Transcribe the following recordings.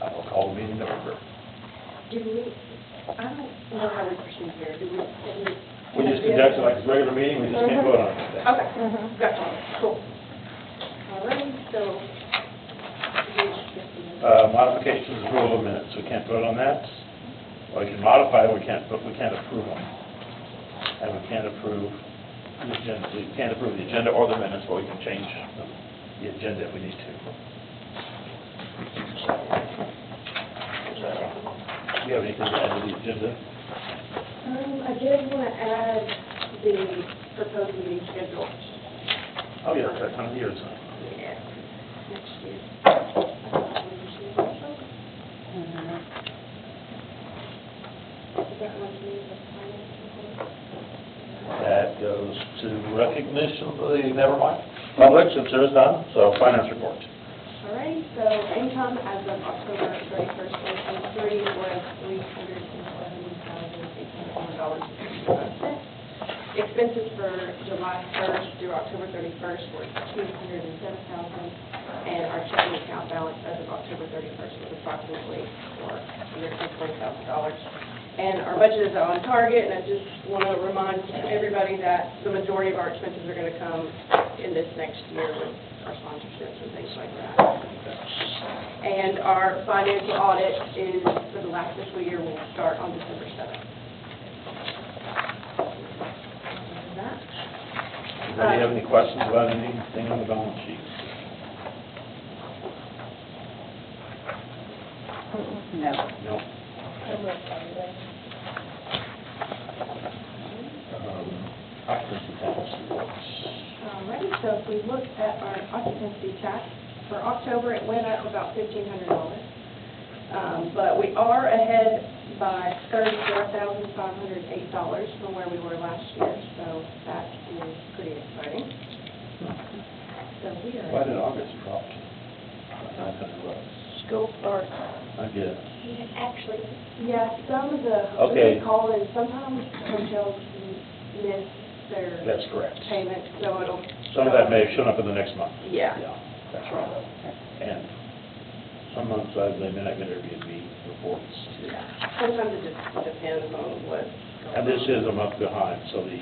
I'll call the meeting to order. Do we, I don't know how we proceed here. Do we? We just conduct it like a regular meeting, we just can't vote on it today. Okay, gotcha, cool. All right, so. Modifications, approval of minutes, we can't vote on that. Well, we can modify it, we can't approve them. And we can't approve the agenda, we can't approve the agenda or the minutes, but we can change the agenda if we need to. Do you have anything to add to the agenda? I did want to add the proposed meeting schedule. Oh, yeah, that time of year, so. Yeah, next year. That goes to recognition of the, never mind, public, since there is none, so finance report. All right, so income as of October 31st, 2023 was $370,801.65. Expenses for July 1st through October 31st were $207,000, and our checking account balance as of October 31st was approximately $120,000. And our budget is on target, and I just want to remind everybody that the majority of our expenses are going to come in this next year with our sponsorships and things like that. And our financial audit is, for the last fiscal year, will start on December 7th. Anybody have any questions about anything on the balance sheet? No. No. Occupancy tax. All right, so if we look at our occupancy tax, for October, it went up about $1,500. But we are ahead by $34,508 from where we were last year, so that is pretty exciting. So we are. Why did August drop to $500? School start. I guess. Actually, Yeah, some of the, Okay. we call in, sometimes hotels miss their That's correct. payment, so it'll. Some of that may have shown up in the next month. Yeah. Yeah, that's right. And some months they may not get Airbnb reports. Yeah. Sometimes it just depends on what. And this is a month behind, so the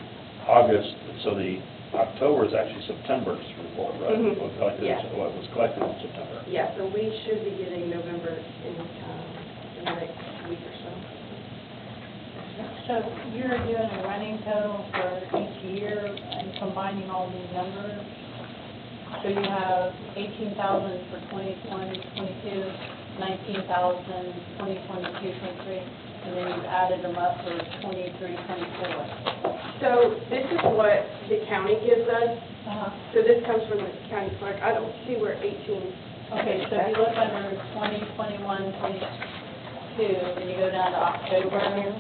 October is actually September's report, right? Mhm. What Yeah. was collected in September. Yeah, so we should be getting November in the next week or so. So you're doing a running total for each year and combining all these numbers? So you have 18,000 for 21, 22, 19,000, 20, 22, 23, and then you've added them up for 23, 24. So this is what the county gives us. So this comes from the county clerk. I don't see where 18. Okay, so if you look under 20, 21, 22, and you go down to October, it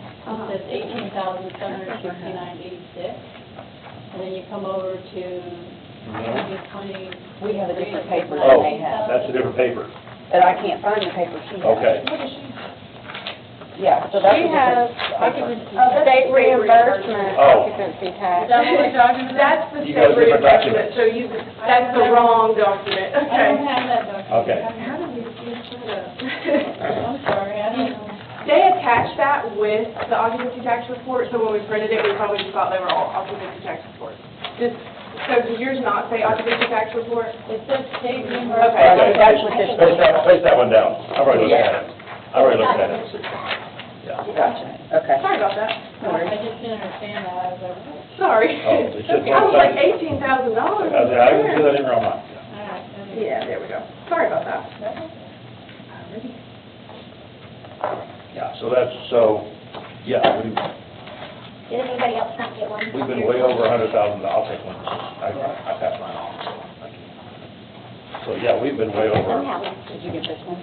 says 18,769.86. And then you come over to 20, We have a different paper than Oh, they have, that's a different paper. but I can't find the paper she has. Okay. Yeah, so that's a She has different paper. occupancy. state reimbursement Oh. occupancy tax. Is that what we're talking about? That's the You got a state different reimbursement, document. so you, that's the wrong document, I don't okay? have that document. Okay. How did we get that? I'm sorry, I don't know. They attached that with the occupancy tax report, so when we printed it, we probably just thought they were all occupancy tax reports. So does yours not say occupancy tax report? It says state Okay. reimbursement. Okay. That's what this Place that one down. I've already looked at it. I've already looked at it. Yeah. Gotcha, okay. Sorry about that. I just didn't understand that, I was like, Sorry. Oh, it should be- I was like $18,000. I can do that in real month. all right. Yeah, there we go. Sorry about that. Yeah, yeah, Did anybody else not get one? we've been way over $100,000. I'll take one. I passed mine off, so thank you. So, yeah, we've been way over. Somehow. Did you get this one?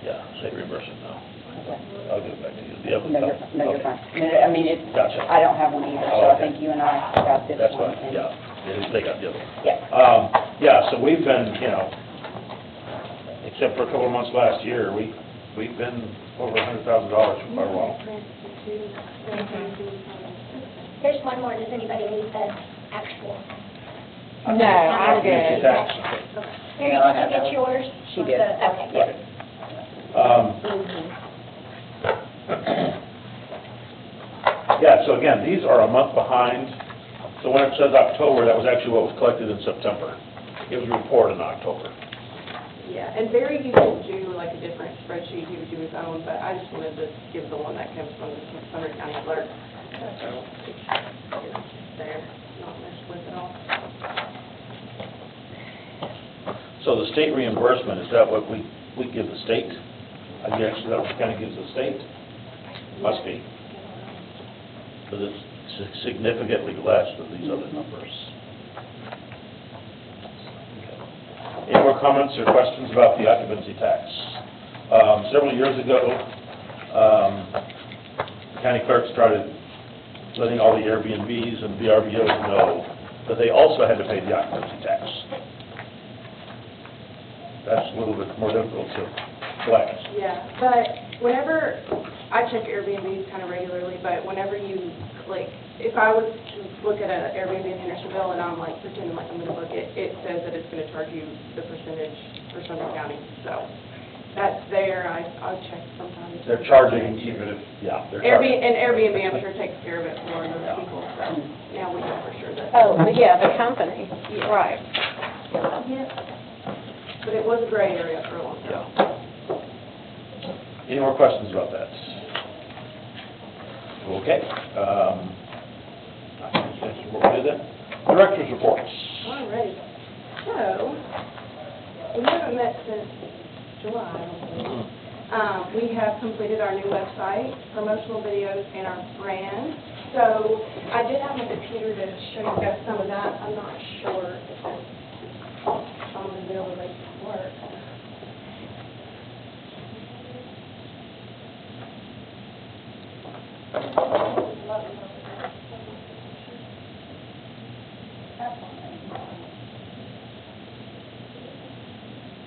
No, state reimbursement, no. Okay. I'll give it back to you. No, you're Okay. fine. I mean, Gotcha. I don't have one either, so I Okay. think you and I got this one. That's fine, and- yeah. They got the other one. Yeah. Yeah, so we've been, except for a couple of months last year, we've been over $100,000 for quite a while. There's one more, does anybody need the actual? No, I'm Occupancy good. tax. Okay. Mary, Yeah, I did have you get that. yours? She did. Okay, good. Yeah, so again, these are a month behind. So when it says October, that was actually what was collected in September. It was reported in October. Yeah, and Barry, you could do like a different spreadsheet, he would do his own, but I just wanted to give the one that comes from the Sumner County clerk. So it's there, not messed with at all. So the state reimbursement, is that what we give the state? I guess is that what the county gives the state? Must be. Because it's significantly less than these other numbers. Any more comments or questions about the occupancy tax? Several years ago, the county clerk started letting all the Airbnbs and VRBOs know that they also had to pay the occupancy tax. That's a little bit more difficult to collect. Yeah, but whenever, I check Airbnbs kind of regularly, but whenever you click, if I was to look at an Airbnb in Hendersonville and I'm like pretending like I'm going to book it, it says that it's going to charge you the percentage for Sumner County. So that's there, I'll check sometimes. They're charging even if, yeah, they're charging. And Airbnb, I'm sure, takes care of it for those people, so now we know for sure that. Oh, but yeah, the company, Yeah. right. Yeah. But it was a gray area for a long time. Yeah. Any more questions about that? Okay. I think we'll do that. Director's reports. All right. So, we haven't met since July, I don't think. We have completed our new website, promotional videos, and our brand. So, I did have my computer to show you guys some of that. I'm not sure if I'm going to be able to make it work.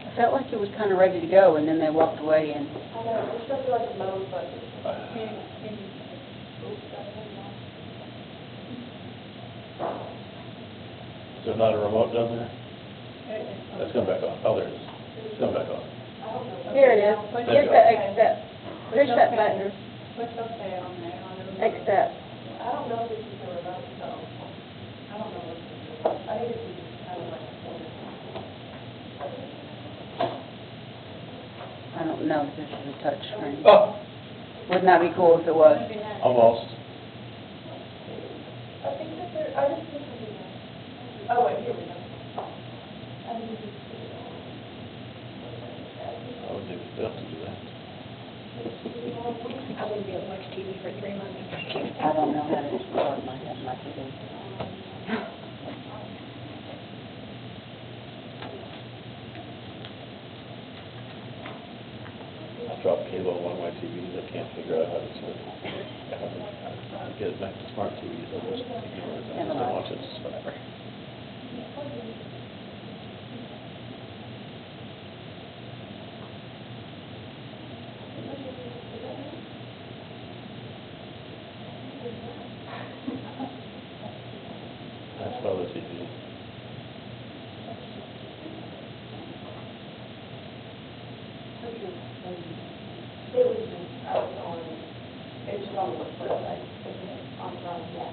I felt like it was kind of ready to go, and then they walked away, and I know, it's just like a mode button. Is there not a remote down there? Let's come back on. Oh, there it is. It's come back on. here it is. Here's the accept. There's that button, What's okay on there? On the remote? accept. I don't know if this is a remote, so I don't know what this is. I think this is just kind of like a folder. I don't know if this is a touch screen. Oh, Wouldn't that be cool if it was? Maybe not. almost. I think that there, I just think we do. Oh, wait, here we go. I think this is. I would do, they'll have to do that. I wouldn't be able to watch TV for 3 months. I don't know how to start my TV. I dropped cable on one of my TVs. I can't figure out how to sort it. Get it back to smart TVs. I just ignore it. I just don't watch it. It's whatever. That's the other TV. It was just, I was on, it was on the website, on the, yeah.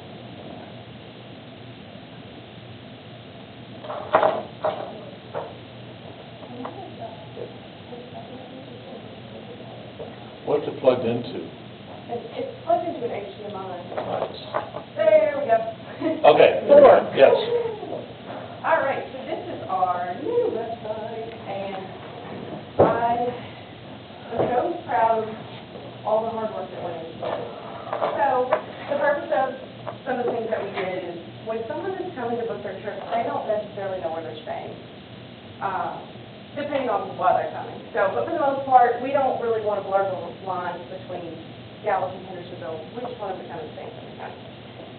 What's it plugged into? It's plugged into an HDMI. Right. There we go. Okay, there we are. Yes. All right, so this is our new website, and I was so proud of all the hard work that went into it. So, the purpose of some of the things that we did is, when someone is coming to book their trip, they don't necessarily know where they're staying, depending on why they're coming. So, but for the most part, we don't really want to blur the lines between Dallas and Hendersonville, which one of the kind of things in the county.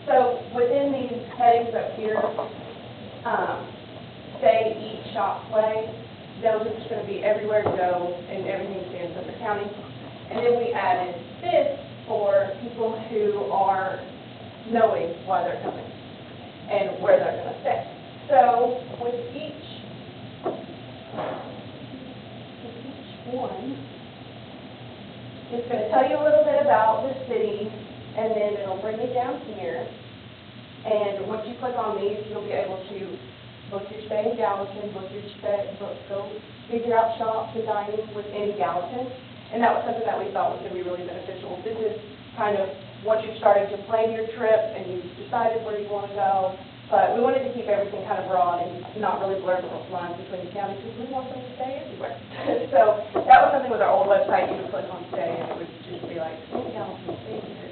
So, within these headings up here, stay, eat, shop, play, those are just going to be everywhere to go and everything to see in Sumner County. And then we added this for people who are knowing why they're coming and where they're going to stay. So with each it's going to tell you a little bit about the city, and then it'll bring you down here. And once you click on these, you'll be able to book your stay in Gallatin, go figure out shops and dining within Gallatin. And that was something that we thought was going to be really beneficial. This is kind of once you've started to plan your trip and you've decided where you want to go. But we wanted to keep everything kind of broad and not really blur the lines between the counties because we want them to stay everywhere. So that was something with our old website. You would click on stay and it would just be like, oh, Gallatin, stay here.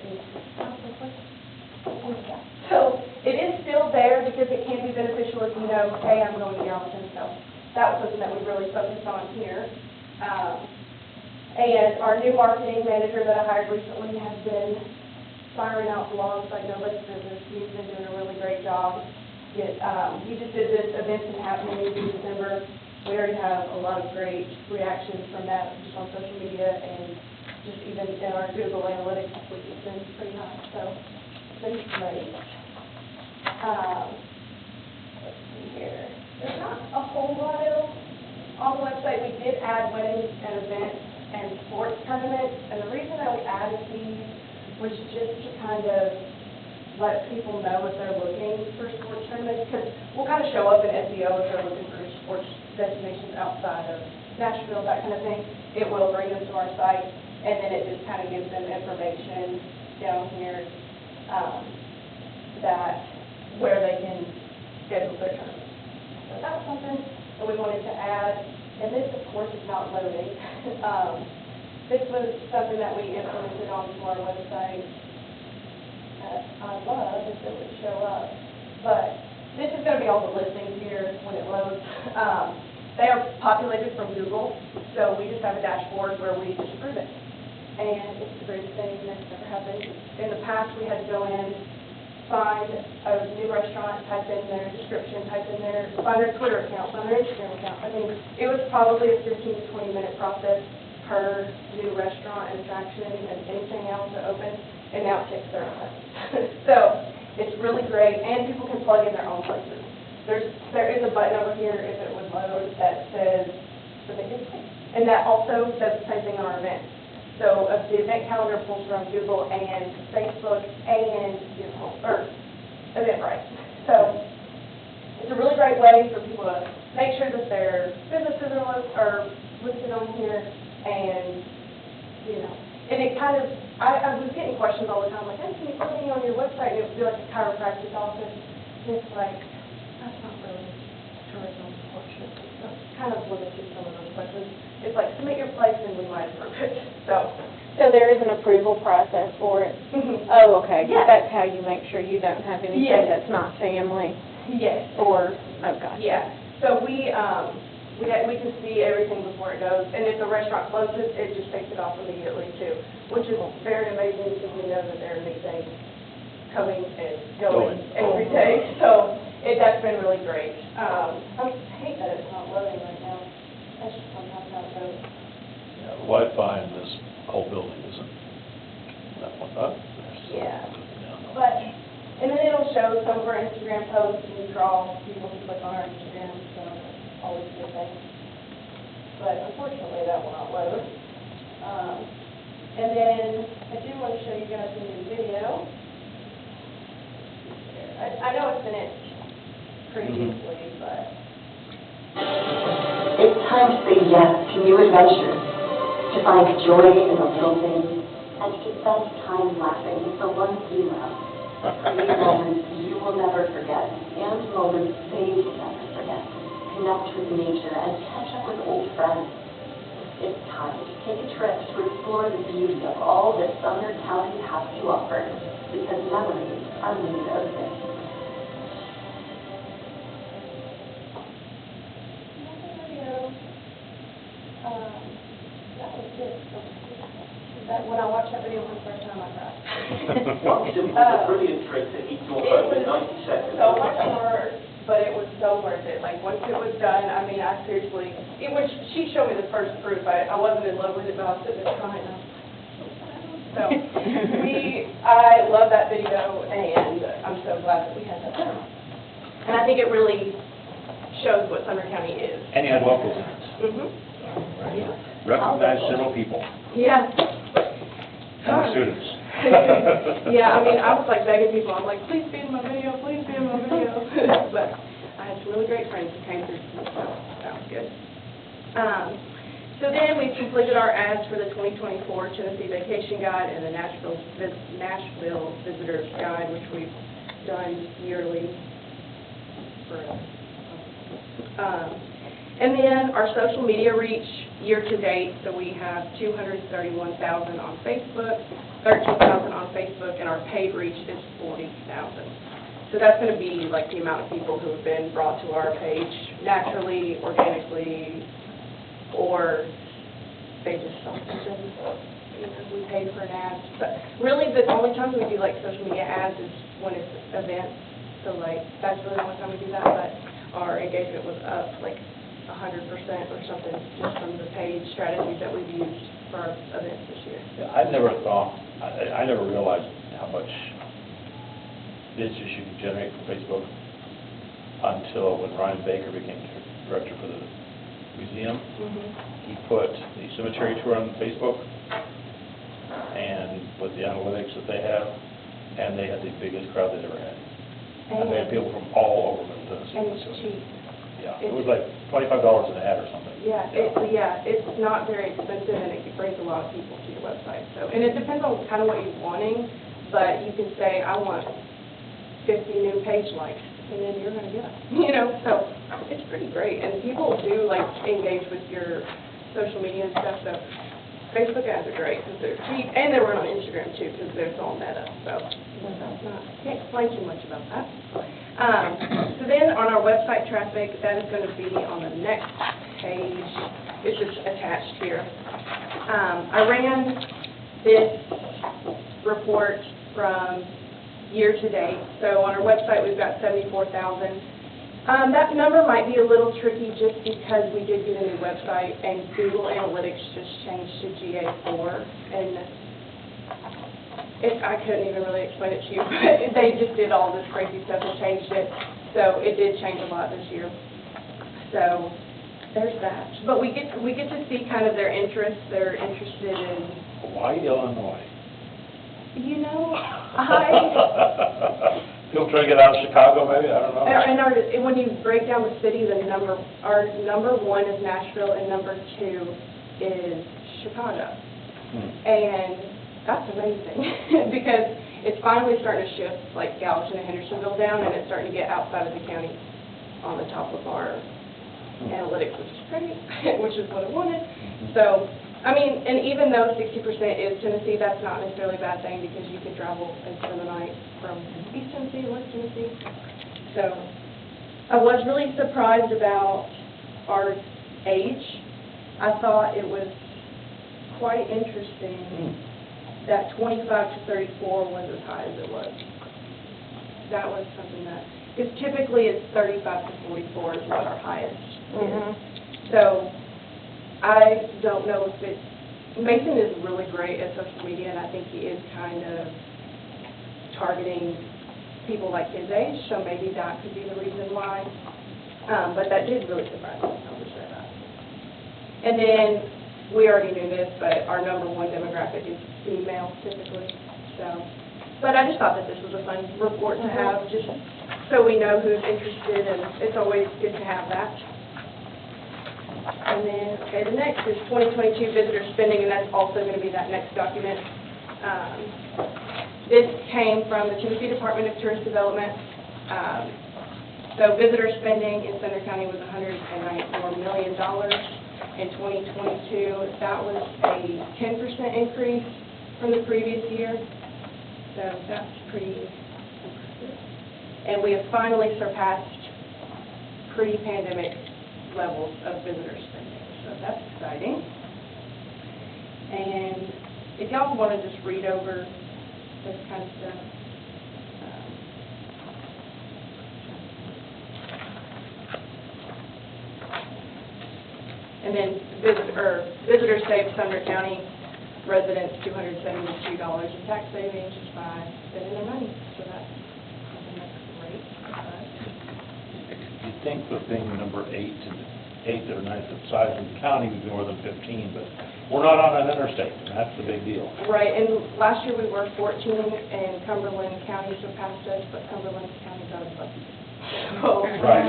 So it is still there because it can be beneficial if you know, hey, I'm going to Gallatin. So that was something that we really focused on here. And our new marketing manager that I hired recently has been firing out blogs like nobody's business. He's been doing a really great job. He just did this events and happenings in December. We already have a lot of great reactions from that just on social media and just even in our Google Analytics, which has been pretty nice. So it's been great. Let's see here. There's not a whole lot else on the website. We did add weddings and events and sports tournaments, and the reason that we added these was just to kind of let people know if they're looking for sports tournaments, because we'll kind of show up in SEO if they're looking for sports destinations outside of Nashville, that kind of thing. It will bring them to our site, and then it just kind of gives them information down here that where they can schedule their tournaments. So that was something that we wanted to add. And this, of course, is not loading. This was something that we implemented onto our website that I love if it would show up. But this is going to be all the listings here when it loads. They are populated from Google, so we just have a dashboard where we just approve it. And it's the greatest thing that's ever happened. In the past, we had to go in, find a new restaurant, type in their description, type in their, find their Twitter account, find their Instagram account. I mean, it was probably a 15 to 20 minute process per new restaurant and attraction and anything else to open, and now it takes 30 seconds. So it's really great, and people can plug in their own places. There is a button over here, if it would load, that says submit your place. And that also does the same thing on our events. So the event calendar pulls from Google and Facebook and Eventbrite. So it's a really great way for people to make sure that their businesses are listed on here, and and it kind of, I was getting questions all the time like, hey, can you put me on your website? And it would be like a chiropractic office. And it's like, that's not really tourism, unfortunately. So it's kind of limited some of those questions. It's like, submit your place and we might approve it. So there is an approval process for it? Oh, okay. Yes. That's how you make sure you don't have anything Yes. that's not family? Yes. Or, oh, gosh. Yeah. So we can see everything before it goes, and if the restaurant closes, it just takes it off immediately too, which is very amazing because we know that there are new things coming and going every day. So that's been really great. I hate that it's not loading right now. That's just sometimes how it goes. Yeah, the Wi-Fi in this whole building isn't that one up. Yeah. But, and then it'll show some of our Instagram posts and draw people to click on our Instagram, so that's always a good thing. But unfortunately, that will not load. And then I do want to show you guys a new video. I know it's finished previously, but... It's time to say yes to new adventures, to find joy in the little things, and to spend time laughing with the ones you love. Create moments you will never forget, and moments they will never forget. Connect with nature and catch up with old friends. It's time to take a trip to explore the beauty of all that Sumner County has to offer, because memories are made of this. That was good. When I watched that video for the first time, I cried. One simple but brilliant trick to eat your phone in 90 seconds. So much work, but it was so worth it. Like, once it was done, I mean, I seriously, she showed me the first proof. I wasn't in love with it, but I was sitting there crying. So, I love that video, and I'm so glad that we had that done. And I think it really shows what Sumner County is. And you had locals in it. Yeah. Recognized several people. Yeah. And the students. Yeah, I mean, I was like begging people, I'm like, please be in my video, please be in my video. But I had some really great friends who came through, so that was good. So then we've completed our ads for the 2024 Tennessee Vacation Guide and the Nashville Visitors Guide, which we've done yearly. And then our social media reach year to date, so we have 231,000 on Facebook, 13,000 on Facebook, and our paid reach is 40,000. So that's going to be like the amount of people who have been brought to our page naturally, organically, or they just saw something, we paid for an ad. But really, the only time we do like social media ads is when it's events. So like, that's really the only time we do that, but our engagement was up like 100% or something just from the paid strategies that we've used for our events this year. Yeah, I never thought, I never realized how much business you could generate from Facebook until when Ryan Baker became director for the museum. He put the cemetery tour on Facebook, and with the analytics that they have, and they had the biggest crowd they'd ever had. And they had people from all over Middle Tennessee. And it's cheap. Yeah, it was like $25 an ad or something. Yeah, it's not very expensive, and it brings a lot of people to your website. So, and it depends on kind of what you're wanting, but you can say, I want 50 new page likes, and then you're going to get it. You know, so it's pretty great, and people do like engage with your social media and stuff. So Facebook ads are great because they're cheap, and they run on Instagram too because they're all meta. So can't explain too much about that. So then on our website traffic, that is going to be on the next page. It's just attached here. I ran this report from year to date. So on our website, we've got 74,000. That number might be a little tricky just because we did get a new website and Google Analytics just changed to GA4, and I couldn't even really explain it to you, but they just did all this crazy stuff and changed it, so it did change a lot this year. So there's that. But we get to see kind of their interests. They're interested in Hawaii, Illinois. You know, People trying to get out of Chicago, maybe, I don't know. And when you break down the cities, our number one is Nashville, and number two is Chicago. And that's amazing, because it's finally starting to shift, like Gallatin and Hendersonville down, and it's starting to get outside of the county on the top of our analytics, which is great, which is what I wanted. So, I mean, and even though 60% is Tennessee, that's not necessarily a bad thing because you could travel and spend the night from East Tennessee to West Tennessee. So I was really surprised about our age. I thought it was quite interesting that 25 to 34 was as high as it was. That was something that, because typically it's 35 to 44 is what our highest is. So I don't know if Mason is really great at social media, and I think he is kind of targeting people like his age, so maybe that could be the reason why. But that did really surprise me, I'll just say that. And then, we already knew this, but our number one demographic is female typically. So, but I just thought that this was a fun report to have, just so we know who's interested, and it's always good to have that. And then, okay, the next is 2022 visitor spending, and that's also going to be that next document. This came from the Tennessee Department of Tourist Development. So visitor spending in Sumner County was $194 million in 2022. That was a 10% increase from the previous year. So that's pretty impressive. And we have finally surpassed pre-pandemic levels of visitor spending, so that's exciting. And if y'all want to just read over this kind of stuff. And then visitors save Sumner County residents $272 in tax savings just by spending their money, so that's something that's great. You'd think with being number 8 or 9th of size in the county would be more than 15, but We're not on an interstate, and that's the big deal. Right, and last year we were 14, and Cumberland County surpassed us, but Cumberland County's out of buses. So, Right.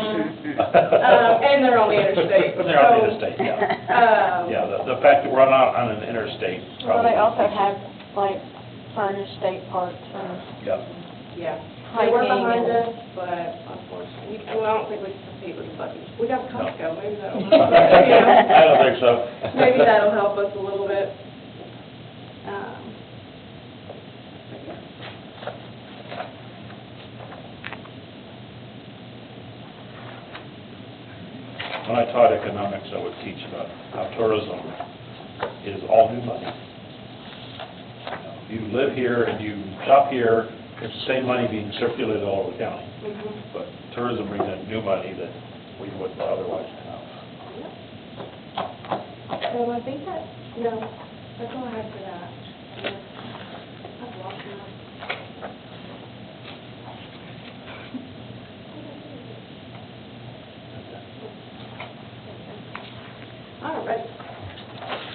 and they're on the interstate. But they're on the so, interstate, yeah. Yeah, the fact that we're not on an interstate Well, probably. they also have, like, furnished state parks and Yeah. Yeah, they were hiking behind and- us, but unfortunately, well, I don't think we can compete with the buses. We got Costco, maybe that'll, I don't think so. maybe that'll help us a little bit. But yeah. When I taught economics, I would teach about how tourism is all new money. You live here and you shop here, it's the same money being circulated all over the county. Mhm. But tourism brings in new money that we wouldn't otherwise have. So I think that, no, that's all I have for that. I've lost my. All right.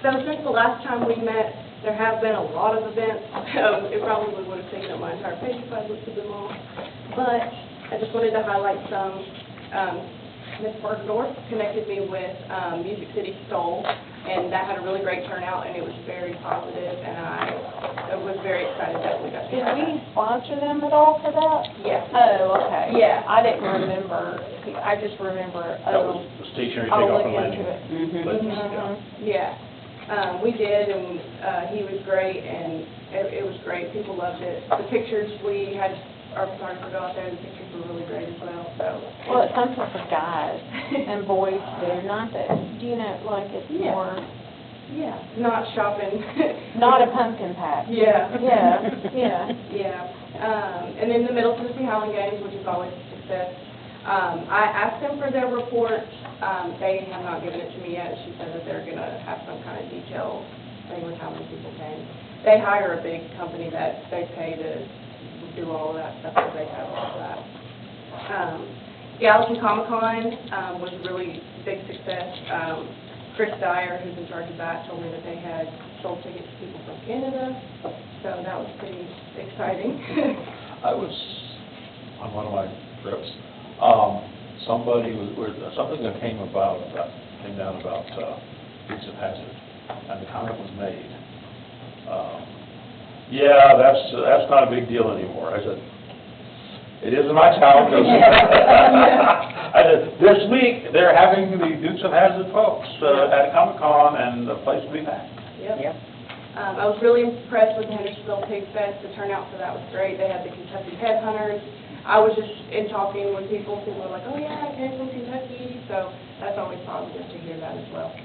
So since the last time we met, there have been a lot of events. It probably would have taken up my entire page if I listed them all. But I just wanted to highlight some. Ms. Bergdorf connected me with Music City Soul, and that had a really great turnout, and it was very positive, and I was very excited that we got to Did have we that. sponsor them at all for that? Yes. Oh, okay. Yeah. I didn't remember, I just remember, That was the stationary I'll takeoff look and landing. into it. Places, yeah. Yeah, we did, and he was great, and it was great. People loved it. The pictures, we had our photographer go out there, the pictures were really great as well, so. Well, it's something for guys and boys too, not that, you know, like it's Yeah. more, Yeah, not shopping. not a pumpkin patch. Yeah. Yeah. Yeah, and then the Middle Tennessee Highland Games, which is always a success. I asked them for their report. They have not given it to me yet. She said that they're going to have some kind of detail thing with how many people came. They hire a big company that they pay to do all of that stuff, so they have all of that. Gallatin Comic-Con was a really big success. Chris Dyer, who's in charge of that, told me that they had sold tickets to people from Canada, so that was pretty exciting. I was, on one of my trips, something that came down about Dukes of Hazzard, and the comment was made. Yeah, that's not a big deal anymore. I said, it is in my town, because I said, this week, they're having the Dukes of Hazzard folks at Comic-Con, and the place will be packed. Yep. I was really impressed with the Hendersonville Pig Fest. The turnout for that was great. They had the Kentucky Headhunters. I was just in talking with people were like, oh yeah, I came from Kentucky, so that's always positive to hear that as well.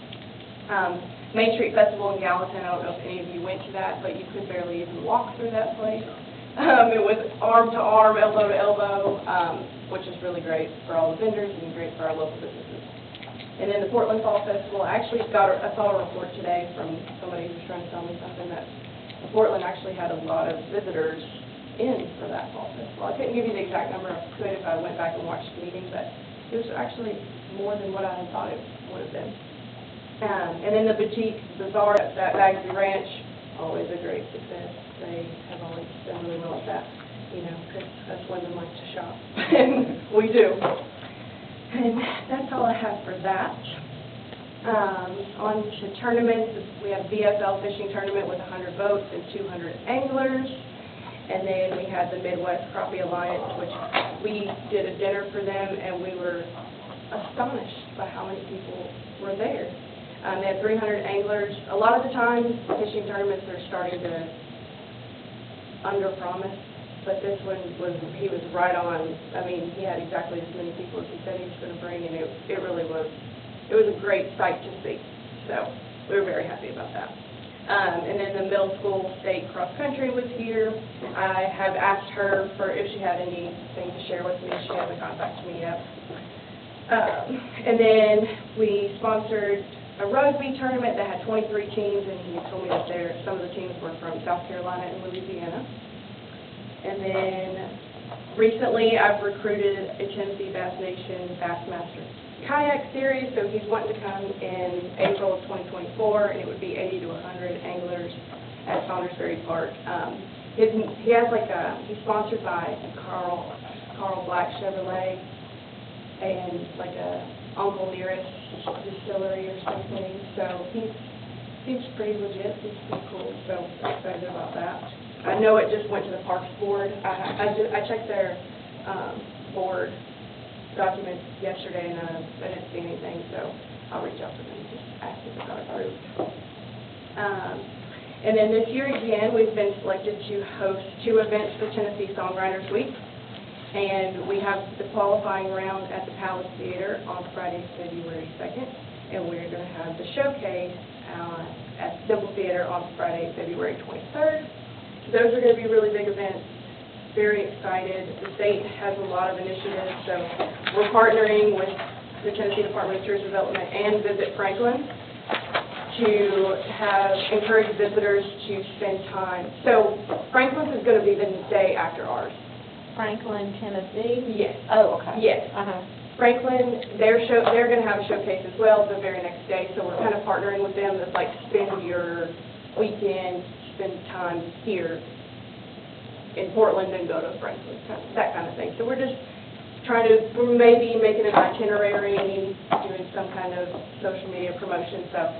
Main Street Festival in Gallatin, I don't know if any of you went to that, but you could barely even walk through that place. It was arm to arm, elbow to elbow, which is really great for all the vendors and great for our local businesses. And then the Portland Fall Festival, I actually I saw a report today from somebody who was trying to tell me something that Portland actually had a lot of visitors in for that fall festival. I couldn't give you the exact number. I could if I went back and watched the meeting, but it was actually more than what I had thought it would have been. And then the boutique bazaar at Bagsby Ranch, always a great success. They have always done really well at that, you know, because us women like to shop, and we do. And that's all I have for that. On to tournaments, we have VFL fishing tournament with 100 boats and 200 anglers. And then we had the Midwest Crappie Alliance, which we did a dinner for them, and we were astonished by how many people were there. They had 300 anglers. A lot of the time, fishing tournaments are starting to under-promise, but this one he was right on. I mean, he had exactly as many people as he said he was going to bring, and it really was, it was a great sight to see. So we were very happy about that. And then the middle school state cross-country was here. I have asked her for if she had anything to share with me. She hasn't contacted me yet. And then we sponsored a rugby tournament that had 23 teams, and he told me that some of the teams were from South Carolina and Louisiana. And then Recently, I've recruited a Tennessee Bass Nation Bassmaster Kayak Series, so he's wanting to come in April of 2024, and it would be 80 to 100 anglers at Saundersbury Park. He has he's sponsored by Carl Black Chevrolet and like a Uncle Nearest Distillery or something, so he seems pretty legit, he's pretty cool, so I'm excited about that. I know it just went to the Parks Board. I checked their board documents yesterday, and I didn't see anything, so I'll reach out to them and just ask if it got approved. And then this year again, we've been selected to host 2 events for Tennessee Songwriters Week, and we have the qualifying round at the Palace Theater on Friday, February 2nd, and we're going to have the showcase at Simple Theater on Friday, February 23rd. Those are going to be really big events. Very excited. The state has a lot of initiatives, so we're partnering with the Tennessee Department of Tourism Development and Visit Franklin to encourage visitors to spend time. So Franklin's is going to be the day after ours. Franklin, Tennessee? Yes. Oh, okay. Yes. Uh-huh. Franklin, they're going to have a showcase as well the very next day, so we're kind of partnering with them. It's like spend your weekend, spend time here in Portland and go to Franklin, that kind of thing. So we're just trying to maybe making an itinerary, doing some kind of social media promotion, so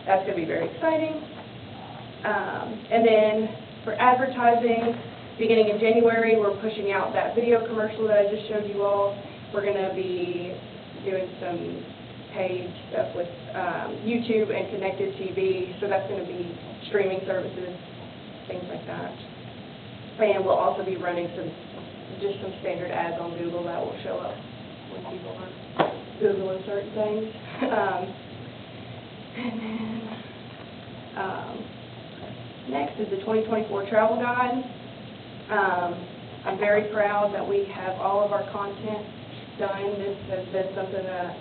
that's going to be very exciting. And then for advertising, beginning in January, we're pushing out that video commercial that I just showed you all. We're going to be doing some paid stuff with YouTube and connected TV, so that's going to be streaming services, things like that. And we'll also be running just some standard ads on Google that will show up when people are Googling certain things. And then next is the 2024 travel guide. I'm very proud that we have all of our content done. This has been something that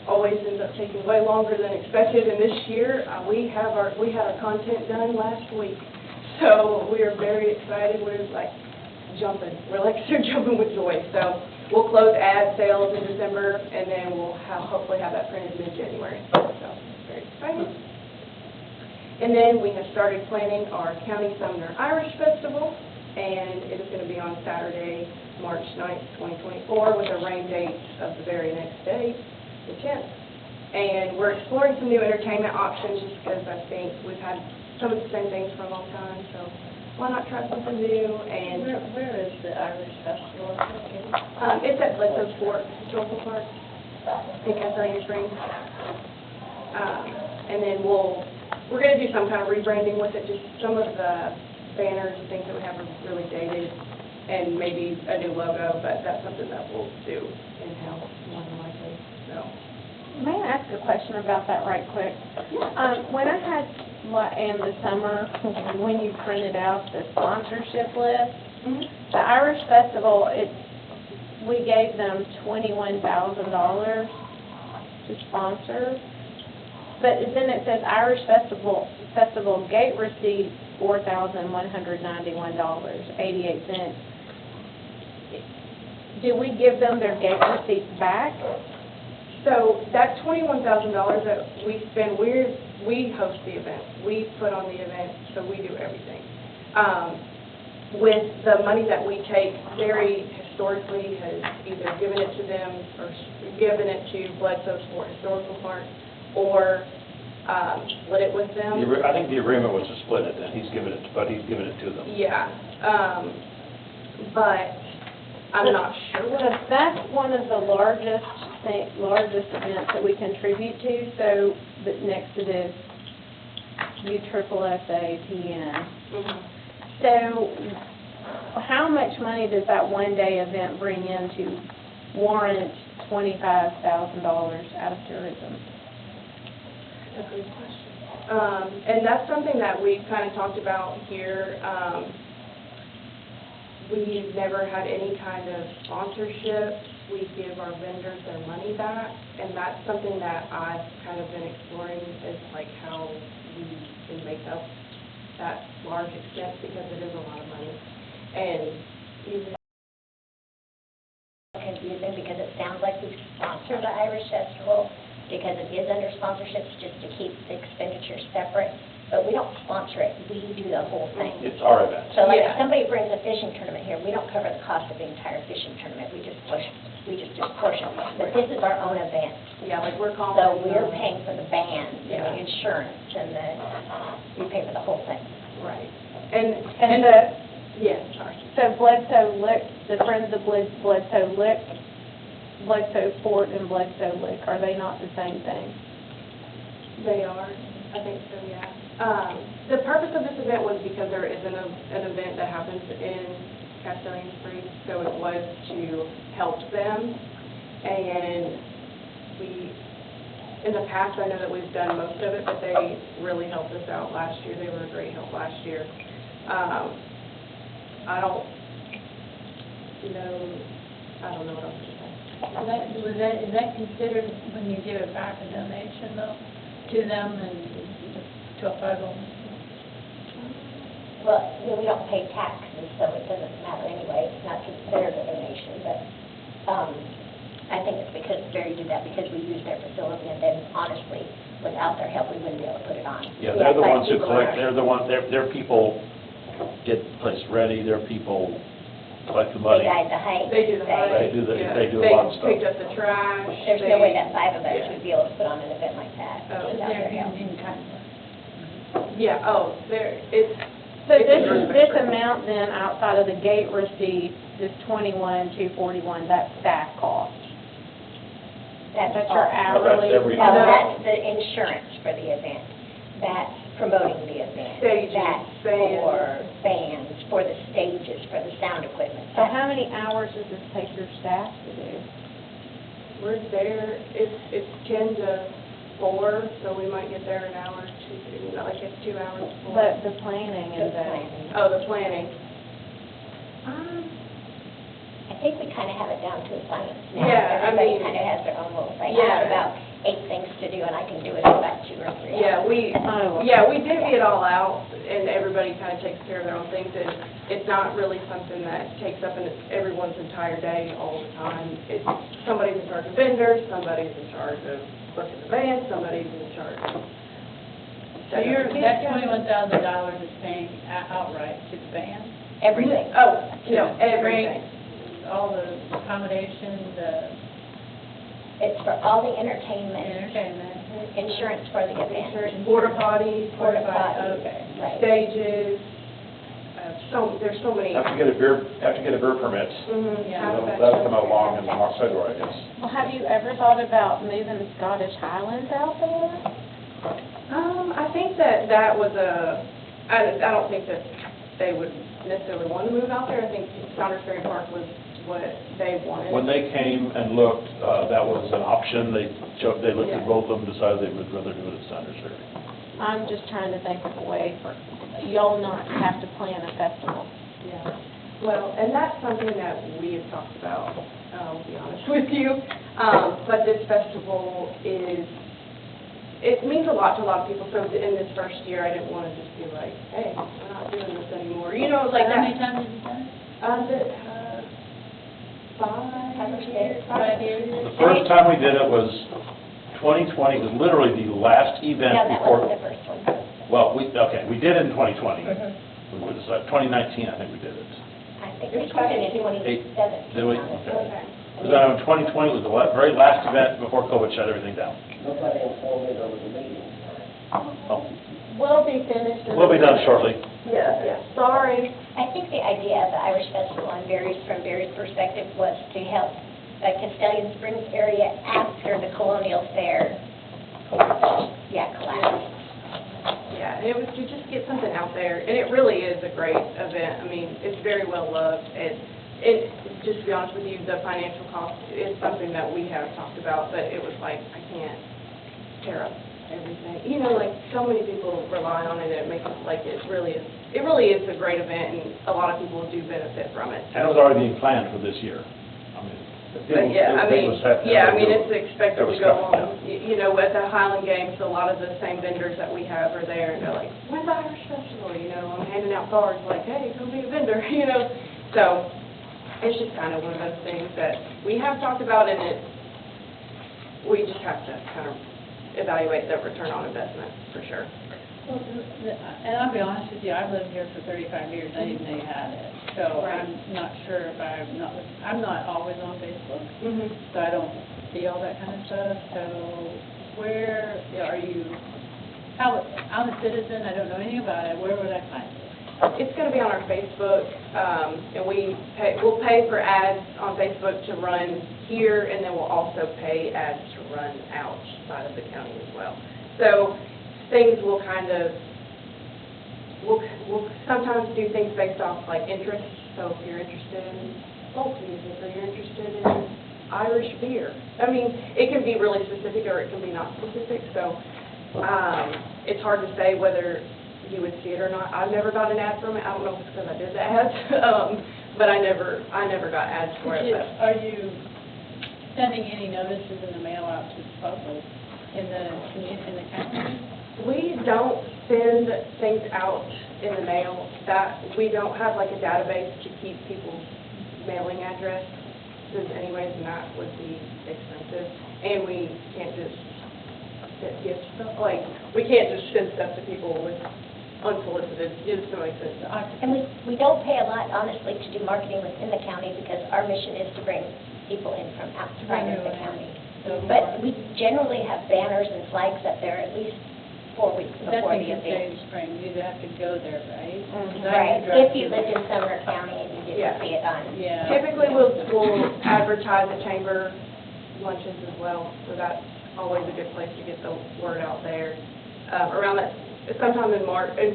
always ends up taking way longer than expected, and this year we had our content done last week. So we are very excited. We're like jumping. We're like so jumping with joy. So we'll close ad sales in December, and then we'll hopefully have that printed in January. So very excited. And then we have started planning our County Sumner Irish Festival, and it is going to be on Saturday, March 9th, 2024, with a rain date of the very next day, the 10th. And we're exploring some new entertainment options just because I think we've had some of the same things for a long time, so why not try something new? And Where is the Irish Festival located? It's at Bledsoe Fort Historical Park in Castelia Springs. And then we're going to do some kind of rebranding with it. Just some of the banners and things that we have are really dated, and maybe a new logo, but that's something that we'll do in-house more than likely. So. May I ask a question about that right quick? When I had, in the summer, when you printed out the sponsorship list, the Irish Festival, we gave them $21,000 to sponsor, but then it says Irish Festival gate receipt, $4,191.88. Do we give them their gate receipts back? So that $21,000 that we spend, we host the event. We put on the event, so we do everything. With the money that we take, Barry historically has either given it to them or given it to Bledsoe Fort Historical Park or split it with them. I think the agreement was to split it, and he's given it to them. Yeah, but I'm not sure. Because that's one of the largest events that we contribute to, so but next to this USSSAPN. So how much money does that one-day event bring in to warrant $25,000 out of tourism? That's a good question. And that's something that we've kind of talked about here. We've never had any kind of sponsorship. We give our vendors their money back, and that's something that I've kind of been exploring, is like how we can make up that large expense, because it is a lot of money. And even because it sounds like we sponsor the Irish Festival, because it is under sponsorships just to keep the expenditures separate, but we don't sponsor it, we do the whole thing. It's our event. So like if Yeah. somebody brings a fishing tournament here, we don't cover the cost of the entire fishing tournament, we just do a portion. But this is our own event, Yeah, like we're calling. so we're paying for the band, and Yeah. the insurance, and we pay for the whole thing. Right. And And yeah, sorry. so Bledsoe Lick, the Friends of Bledsoe Lick, Bledsoe Fort and Bledsoe Lick, are they not the same thing? They are, I think so, yeah. The purpose of this event was because there is an event that happens in Castellan Springs, so it was to help them. And in the past, I know that we've done most of it, but they really helped us out last year. They were a great help last year. I don't know what else to say. Is that considered when you give it back a donation though, to them and to a federal? Well, we don't pay taxes, so it doesn't matter anyway, it's not considered a donation, but I think it's because Barry did that because we used their facility, and then honestly, without their help, we wouldn't be able to put it on. Yeah, they're the like ones who people collect, are- their people get the place ready, their people collect the They money. guide the hike. They do the hike. They do yeah. they do a lot of stuff. They picked up the trash. There's no way they- that 5 of us yeah. would be able to put on an event like that Oh, without their help. In kind Yeah, So this amount then, outside of the gate receipt, this $21,241, that's staff cost? That's your all. hourly? That's every- No, No. that's the insurance for the event. That's promoting the event. Stages, That's bands. for bands, for the stages, for the sound equipment. So how many hours does this take your staff to do? We're there, it's 10 to 4, so we might get there an hour, like it's 2 hours before. But the planning The and the... planning. Oh, the planning. I think we kind of have it down to a science now. Yeah, I Everybody mean- kind of has their own little thing. I Yeah. have about 8 things to do, and I can do it in about 2 or 3 Yeah, hours. Oh, we divvy it all out, and everybody kind of takes care of their own things, and it's not really something that takes up everyone's entire day all the time. It's, somebody's in charge of vendors, somebody's in charge of booking the band, somebody's in charge of... So that $21,000 is paying outright to the band? Everything. Oh, To no, the everything. drinks, all the accommodation, the It's for all the entertainment, entertainment. insurance for the event. Porta potties, Porta potties. Okay. Right. stages, there's so many. Have to get a beer permit. Mhm, Yeah. That'll come along in March, February, I guess. Well, have you ever thought about moving the Scottish Highlands out there? I think that was I don't think that they would necessarily want to move out there. I think Saunders Ferry Park was what they wanted. When they came and looked, that was an option. They looked at both of them, decided they would rather do it at Sumner County. I'm just trying to think of a way for y'all not to have to plan a festival. Yeah. Well, and that's something that we have talked about, I'll be honest with you. But this festival it means a lot to a lot of people. So in this first year, I didn't want to just be like, hey, we're not doing this anymore. You know, like How many that. times have you done it? 5 years. 5 years? The first time we did it was 2020, it was literally the last event No, that before. wasn't the first one. Well, we did it in 2020. Mhm. It was 2019, I think we did it. I think we started in 2017. Did we? honestly. Okay. Because in 2020 was the very last event before COVID shut everything down. Nobody informed me there was a meeting. Oh, We'll be finished. in- we'll be done shortly. Yeah, sorry. I think the idea of the Irish Festival and from Barry's perspective was to help the Castellan Springs area after the Colonial Fair. Collapsed. Yeah, and it was to just get something out there, and it really is a great event. I mean, it's very well loved, and just to be honest with you, the financial cost is something that we have talked about, but it was like, I can't tear up everything. You know, like, so many people rely on it, and it makes it like it really is a great event, and a lot of people do benefit from it. And it was already being planned for this year. I mean, But it's expected It was to go coming, on. You know, at the Highland Games, a lot of the same vendors that we have are there, and they're like, when's the Irish Festival? You know, I'm handing out cards like, hey, come be a vendor, you know? So, It's just kind of one of those things that we have talked about, and we just have to kind of evaluate the return on investment, for sure. Well, and I'll be honest with you, I've lived here for 35 years, I didn't know you had it. So Right. I'm not sure if I'm not always on Facebook, Mm-hmm. so I don't see all that kind of stuff. So where are you, I'm a citizen, I don't know anything about it, where would I find it? It's going to be on our Facebook, and we'll pay for ads on Facebook to run here, and then we'll also pay ads to run outside of the county as well. So things will kind of, we'll sometimes do things based off like interest. So if you're interested in folk music, or you're interested in Irish beer, I mean, it can be really specific or it can be not specific. So it's hard to say whether you would see it or not. I've never got an ad from it. I don't know if it's because I did the ads, but I never got ads for it. But Are you sending any notices in the mail out to the public in the county? we don't send things out in the mail. We don't have like a database to keep people's mailing addresses anyways, and that would be expensive. And we can't just give stuff, like, we can't just send stuff to people with unsolicited, it just makes sense. And we don't pay a lot, honestly, to do marketing within the county because our mission is to bring people in from outside of the county. But we generally have banners and flags up there at least 4 weeks before the That's in event. Spring, you'd have to go there, right? 'Cause I Right, drive if you through lived in Sumner County and you Yeah. didn't see it on. Yeah. Typically, we'll advertise at chamber luncheons as well, so that's always a good place to get the word out there. Around that, sometime in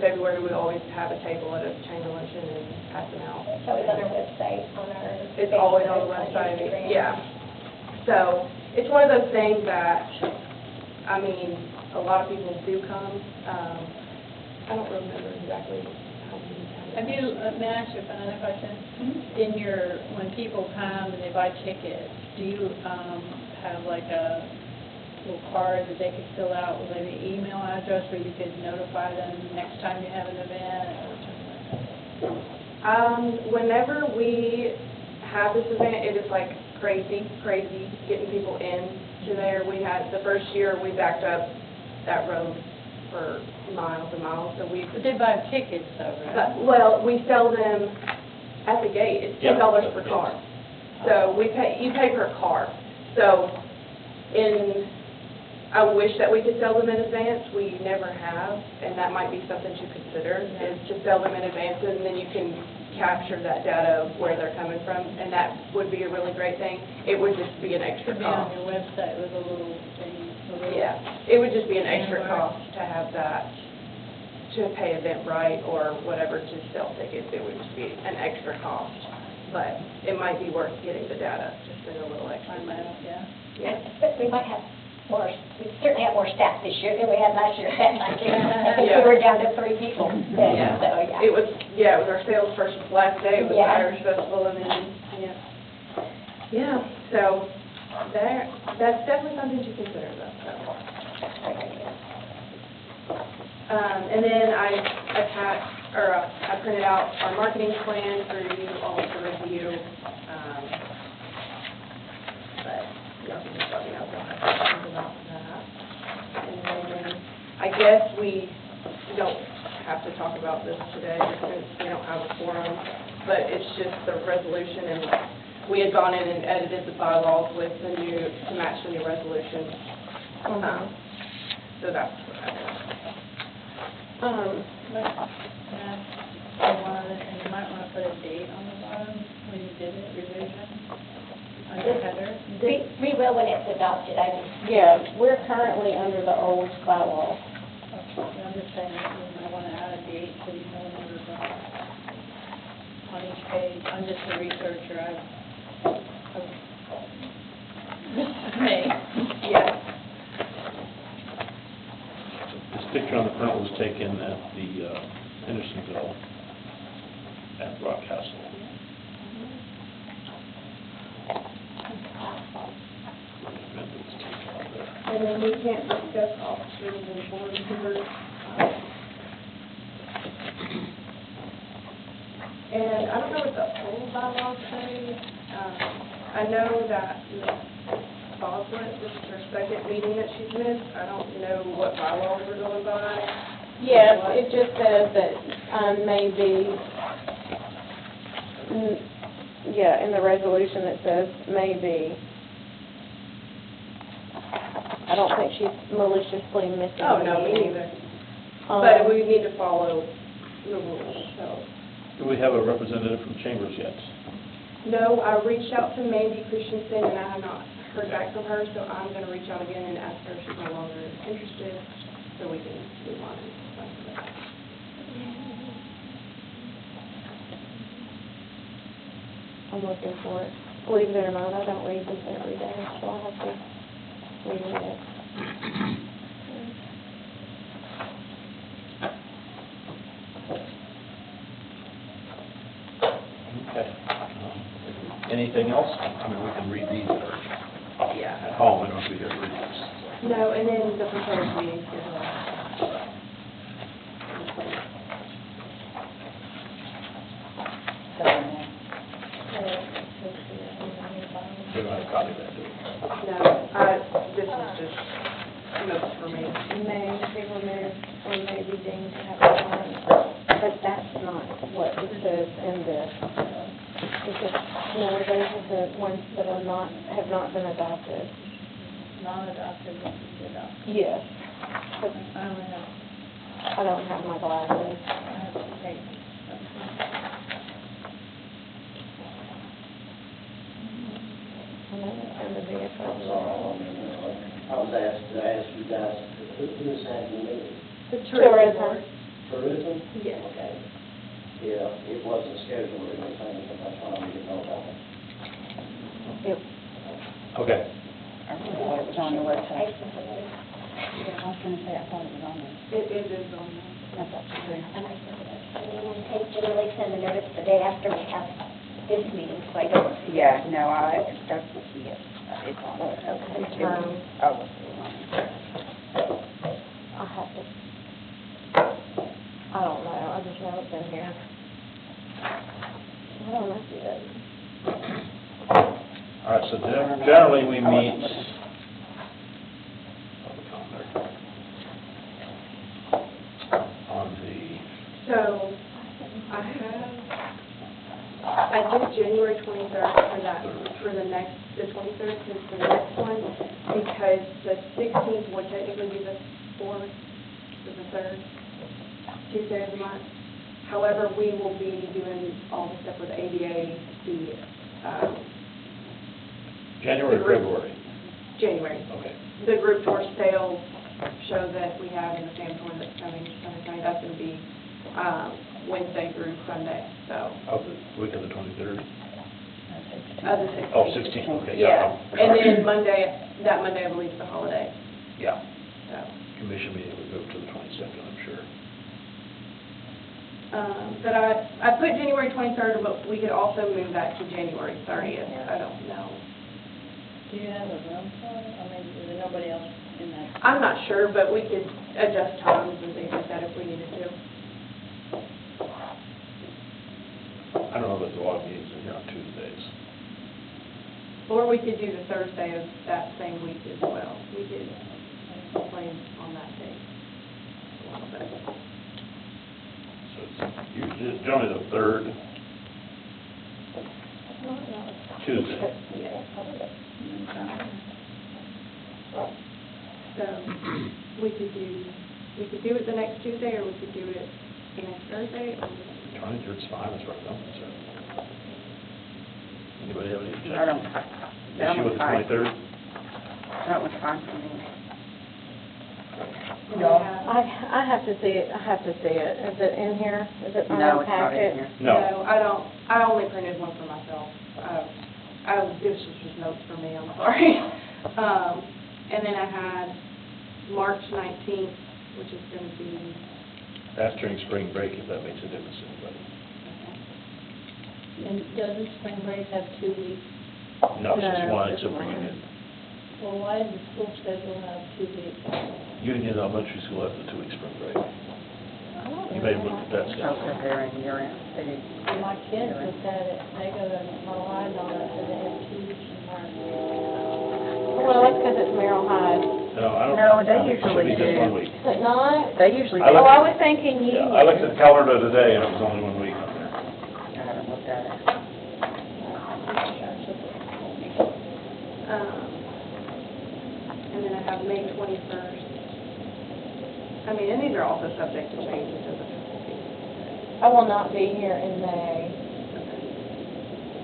February, we always have a table at a chamber luncheon and pass them out. It's always on our website, on our. It's always on the website, yeah. So, it's one of those things that, I mean, a lot of people do come. I don't remember exactly how many times. Have you, may I ask you another question? When people come and they buy tickets, do you have like a little card that they could fill out with an email address where you could notify them next time you have an event or something like that? Whenever we have this event, it is like crazy getting people in to there. We had, the first year, we backed up that road for miles and miles, so we. But they buy tickets though, right? Well, we sell them at the gate. It's $10 per car. So you pay per car. So I wish that we could sell them in advance. We never have, and that might be something to consider, is to sell them in advance, and then you can capture that data of where they're coming from, and that would be a really great thing. It would just be an extra Should be on cost. your website with a little thing. Yeah, it would just be an extra cost to have that, to pay Eventbrite or whatever to sell tickets. It would just be an extra cost, but it might be worth getting the data, just in a little extra. Yeah. But we might have more, we certainly have more staff this year than we had last year. I think we were down to 3 people then, Yeah. so, yeah. It was our salesperson's last day with the Yeah. Irish Festival, and then, yeah, so that's definitely something to consider, though, so. And then I printed out our marketing plan for you all to review, but y'all can just let me know if y'all have questions about that. And then, I guess we don't have to talk about this today since we don't have a forum, but it's just the resolution, and we had gone in and edited the bylaws with to match the new resolution. So that's what that is. One other thing, you might want to put a date on the bottom when you did it, revision, on your header. We will when it's adopted, I mean. Yeah, we're currently under the old bylaw. I'm just saying, you might want to add a date so you know when it's on each page. I'm just a researcher, May. Yes. This picture on the front was taken at the Hendersonville at Rock Castle. Event that was taken out there. And then we can't discuss officers and board members. And I don't know what the old bylaws say. I know that Ms. Boswell, this is her second meeting that she's missed. I don't know what bylaws we're going by. Yes, it just says that, maybe, yeah, in the resolution it says maybe. I don't think she's maliciously missing. Oh, no, me anything. neither. Um, But we need to follow the rules, so. Do we have a representative from Chambers yet? No, I reached out to Mandy Christensen, and I have not heard back from her, so I'm going to reach out again and ask her if she's no longer interested, so we can move on. I'm looking for it. Believe it or not, I don't read this every day, so I have to read it. Okay. Anything else? I mean, we can read these at Yeah. home, we don't have to be here to read these. No, and then the proposed meeting schedule. We don't have a copy of that, do we? No, this is just notes for me. May be removed or may be deemed to have a warrant, but that's not what it says in this. Because, no, those are the ones that are not, have not been adopted. Non-adopted, what we did adopt. Yes. But I only have, I don't have my glasses. I have to take. And then it's going to be a I was asked to ask you guys, who's having the meeting? The Tourism. board. Tourism? Yes. Okay. Yeah, it wasn't scheduled or anything, but that's why we didn't know about it. Yep. Okay. I thought it was on the website. I was gonna say, I thought it was on there. It is on there. I thought so too. And I send it to you, and they generally send the notice the day after we have this meeting, so I don't see it. Yeah, no, I expect to see it. It's on there. Okay. It's on there. I have to, I don't know, I just know it's in here. I don't know if it is. All right, so generally we meet, on the, So, I did January 23rd for the next, the 23rd is for the next one, because the 16th would technically be the 4th, or the 3rd Tuesday of the month. However, we will be doing all the stuff with ADA, January, or February? January. Okay. The group tour sales show that we have in the SAM tour that's coming to Sumner County, that's going to be Wednesday through Sunday, so. Of the week of the 23rd? The 16th. Oh, 16th, okay, Yeah, yeah. and then Monday, that Monday, I believe, is the holiday, Yeah, so. commission meeting will go to the 22nd, I'm sure. But I put January 23rd, but we could also move that to January 30th, I don't know. Do you have a room for it? I mean, is there nobody else in that? I'm not sure, but we could adjust times and things like that if we needed to. I don't know if there's a lot of meetings in here on Tuesdays. Or we could do the Thursday of that same week as well. We could plan on that day a little bit. So it's usually, generally the third Tuesday. So we could do it the next Tuesday, or we could do it the next Thursday, or 23rd's fine, as far as I'm concerned. Anybody have any objection? I don't, that Issue was with the fine. 23rd? That was fine for me. I have to see it, Is it in here? Is it in No, the it's not in packet? here. No. I don't, I only printed one for myself. This was just notes for me, I'm sorry. And then I had March 19th, which is going to be, That's during spring break, if that makes a difference to anybody. And doesn't spring break have 2 weeks? No, it's just No, one, just it's a one. reunion. Well, why does the school schedule have 2 weeks? Union Elementary School has the 2-week spring break. You may look at that schedule. Okay, they're in your end, they did. And my kids looked at it, they go to Merle Hyde and all that, so they have teach and learn. Well, that's because it's Merrill Hyde. No, I don't. No, they I think it should be usually just do. 1 week. Is it not? They usually I do. Oh, looked I at- was thinking you. Yeah, I looked at the calendar today, and it was only 1 week on there. I haven't looked at it. And then I have May 21st. I mean, and these are also subject to changes as a I will not be here in May,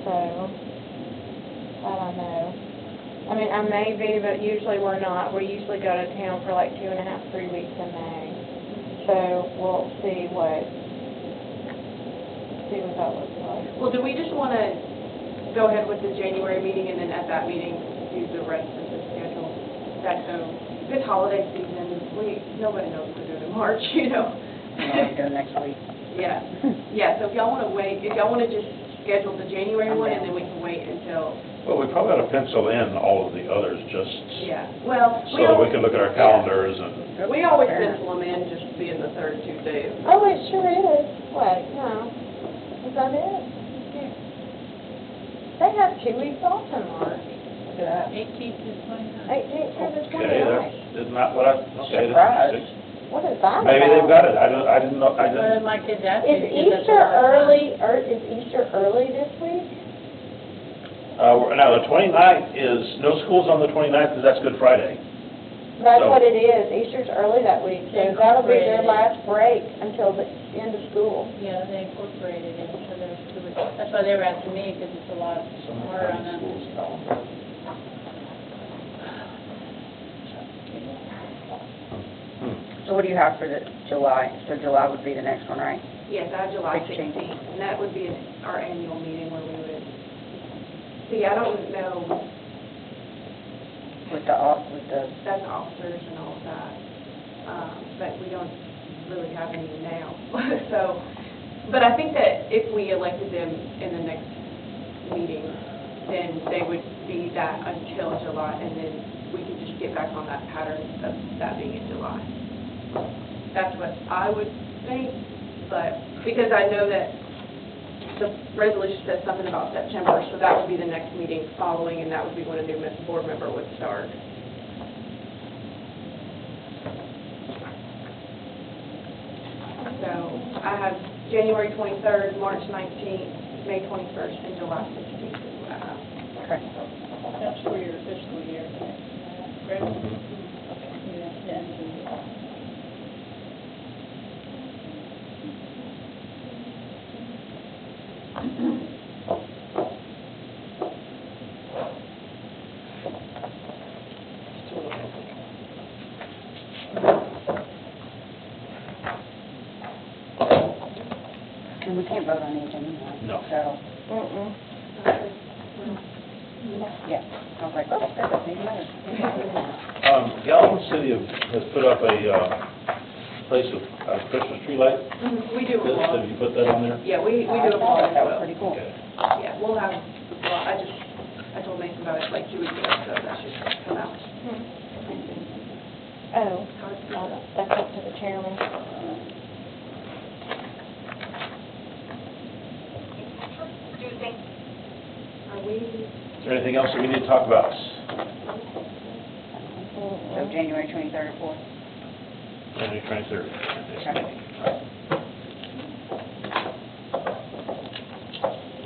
so, I don't know. I mean, I may be, but usually we're not. We usually go to town for like 2.5, 3 weeks in May. So we'll see what that looks like. Well, do we just want to go ahead with the January meeting and then at that meeting do the rest of the schedule? That's it's holiday season, nobody knows what we're doing in March, you know? I'll do it next week. Yeah, yeah, so if y'all want to wait, if y'all want to just schedule the January one and then we can wait until, Well, we probably ought to pencil in all of the others just yeah, well, so that we can look at our calendars and, we always pencil them in just being the third Tuesday. Oh, it sure is. Wait, no. Is that it? They have 2 weeks off in March. Look at that. 18th to 29th. 18th through the okay, 29th. that's not what okay, Surprise. that's 6. What is that Maybe they've about? got it, I didn't know, I Well, didn't. my kids asked Is me because that's Easter what I was early, or is Easter early this week? Now, the 29th is, no school's on the 29th, because that's Good Friday. That's So- what it is. Easter's early that week, so They that'll be their incorporated last it. break until the end of school. Yeah, they incorporated it, so there's 2 weeks. That's why they were asking me, because it's a lot Sumner harder on County them. Schools calendar. So what do you have for the July? So July would be the next one, right? Yes, I have July 16th. 16th, and that would be our annual meeting where we would, see, I don't know, With the, that's officers and all of that, but we don't really have any now. So, but I think that if we elected them in the next meeting, then they would be that until July, and then we could just get back on that pattern of that being in July. That's what I would think, but, because I know that the resolution says something about September, so that would be the next meeting following, and that would be when a new board member would start. So I have January 23rd, March 19th, May 21st, and July 16th is what I have. okay. That's for your fiscal year, correct? Yeah, the end of the year. And we can't vote on anything anyway. No. So, Mm-mm. yeah, I was like, oh, that doesn't even matter. Gallatin City has put up a place with Christmas tree light. We do it Have you put that on there? Yeah, we do I it saw all that. That was as well. pretty cool. Okay. Yeah, we'll have, well, I told Mason about it like 2 weeks ago, so that should come out. Oh, that's up to the chairman. Are we, Is there anything else that we need to talk about? So January 23rd or 4th? January 23rd.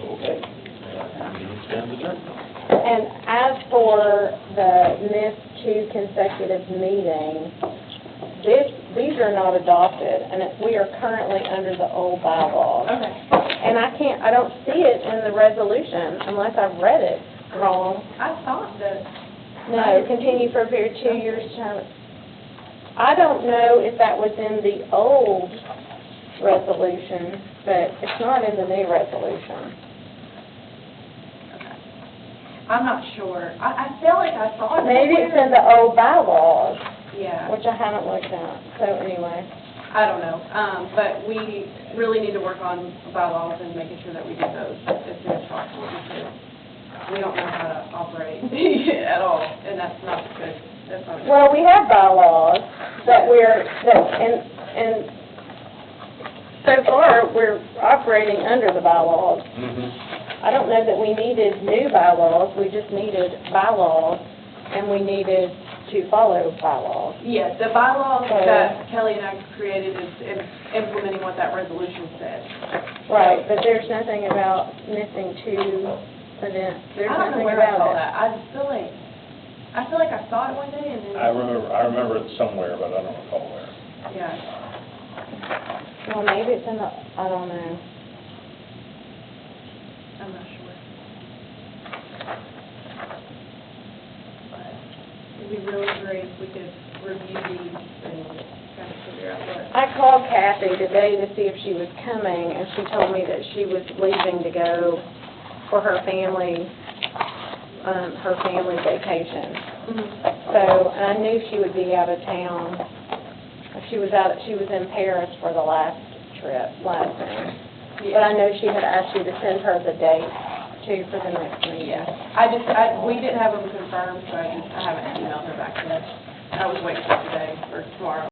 Okay. Meeting stands adjourned. And as for the missed 2 consecutive meetings, these are not adopted, and we are currently under the old bylaws. okay. And I don't see it in the resolution unless I've read it wrong. I thought that, No, continue for a period of 2 years term. I don't know if that was in the old resolution, but it's not in the new resolution. I'm not sure. I feel like I saw it. Maybe it's in the old bylaws, Yeah, which I haven't looked at, so anyway. I don't know. But we really need to work on bylaws and making sure that we do those as soon as possible because we don't know how to operate at all, and that's not good. That's not good. Well, we have bylaws and so far, we're operating under the bylaws. Mhm. I don't know that we needed new bylaws, we just needed bylaws, and we needed to follow bylaws. Yes, the bylaws So- that Kelly and I created is implementing what that resolution said. Right, but there's nothing about missing two events. There's I don't know nothing where I saw about it. that. I feel like I saw it one day and then, I remember it somewhere, but I don't recall where. yeah. Well, maybe it's in the, I don't know. I'm not sure. But it'd be really great if we could review these and kind of figure out what. I called Kathy today to see if she was coming, and she told me that she was leaving to go for her family vacation. So, and I knew she would be out of town. She was in Paris for the last thing. But I know she had asked you to send her the date too for the next meeting. Yeah, we didn't have them confirmed, so I haven't emailed her back yet. I was waiting for today or tomorrow.